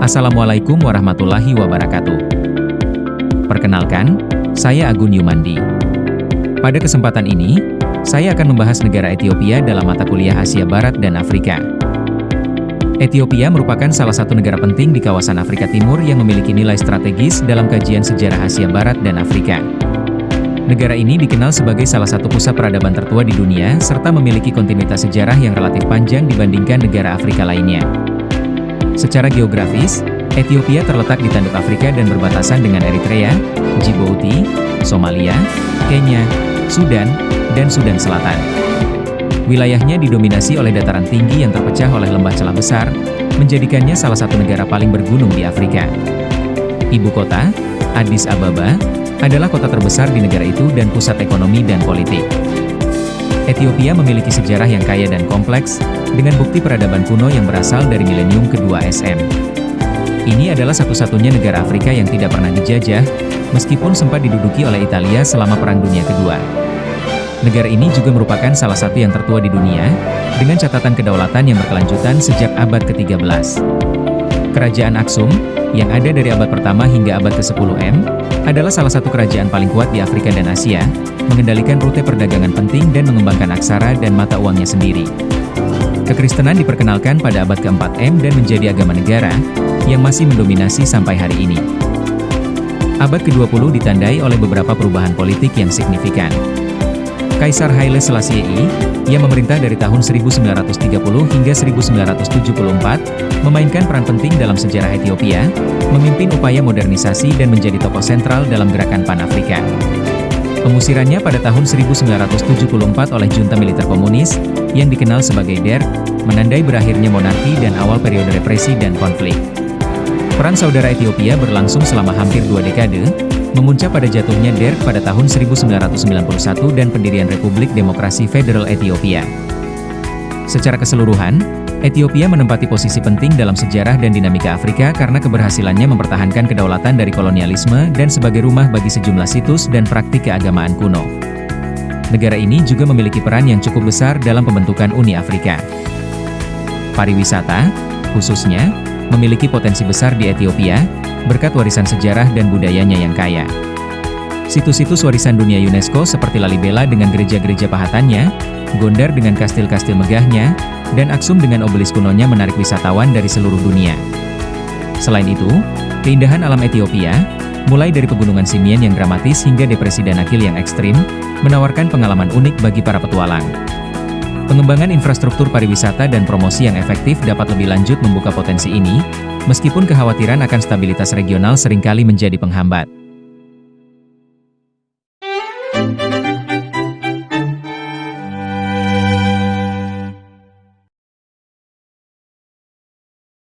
Assalamualaikum warahmatullahi wabarakatuh. Perkenalkan, saya Agun Yumandi. Pada kesempatan ini, saya akan membahas negara Ethiopia dalam mata kuliah Asia Barat dan Afrika. Ethiopia merupakan salah satu negara penting di kawasan Afrika Timur yang memiliki nilai strategis dalam kajian sejarah Asia Barat dan Afrika. Negara ini dikenal sebagai salah satu pusat peradaban tertua di dunia, serta memiliki kontinuitas sejarah yang relatif panjang dibandingkan negara Afrika lainnya. Secara geografis, Ethiopia terletak di tanduk Afrika dan berbatasan dengan Eritrea, Djibouti, Somalia, Kenya, Sudan, dan Sudan Selatan. Wilayahnya didominasi oleh dataran tinggi yang terpecah oleh lembah celah besar, menjadikannya salah satu negara paling bergunung di Afrika. Ibu kota, Addis Ababa, adalah kota terbesar di negara itu dan pusat ekonomi dan politik. Ethiopia memiliki sejarah yang kaya dan kompleks, dengan bukti peradaban kuno yang berasal dari milenium kedua SM. Ini adalah satu-satunya negara Afrika yang tidak pernah dijajah, meskipun sempat diduduki oleh Italia selama Perang Dunia Kedua. Negara ini juga merupakan salah satu yang tertua di dunia, dengan catatan kedaulatan yang berkelanjutan sejak abad ke-13. Kerajaan Aksum, yang ada dari abad pertama hingga abad ke-10 M, adalah salah satu kerajaan paling kuat di Afrika dan Asia, mengendalikan rute perdagangan penting dan mengembangkan aksara dan mata uangnya sendiri. Kekristenan diperkenalkan pada abad ke-4 M dan menjadi agama negara, yang masih mendominasi sampai hari ini. Abad ke-20 ditandai oleh beberapa perubahan politik yang signifikan. Kaisar Haile Selassie I, yang memerintah dari tahun 1930 hingga 1974, memainkan peran penting dalam sejarah Ethiopia, memimpin upaya modernisasi dan menjadi tokoh sentral dalam gerakan Pan-Afrika. Pengusirannya pada tahun 1974 oleh junta militer komunis, yang dikenal sebagai DERK, menandai berakhirnya monarki dan awal periode represi dan konflik. Perang saudara Ethiopia berlangsung selama hampir 2 dekade, memuncak pada jatuhnya DERK pada tahun 1991 dan pendirian Republik Demokrasi Federal Ethiopia. Secara keseluruhan, Ethiopia menempati posisi penting dalam sejarah dan dinamika Afrika karena keberhasilannya mempertahankan kedaulatan dari kolonialisme dan sebagai rumah bagi sejumlah situs dan praktik keagamaan kuno. Negara ini juga memiliki peran yang cukup besar dalam pembentukan Uni Afrika. Pariwisata, khususnya, memiliki potensi besar di Ethiopia, berkat warisan sejarah dan budayanya yang kaya. Situs-situs warisan dunia UNESCO seperti Lalibela dengan gereja-gereja pahatannya, Gondar dengan kastil-kastil megahnya, dan Aksum dengan obelis kunonya menarik wisatawan dari seluruh dunia. Selain itu, keindahan alam Ethiopia, mulai dari pegunungan Simien yang dramatis hingga depresi Danakil yang ekstrim, menawarkan pengalaman unik bagi para petualang. Pengembangan infrastruktur pariwisata dan promosi yang efektif dapat lebih lanjut membuka potensi ini, meskipun kekhawatiran akan stabilitas regional seringkali menjadi penghambat.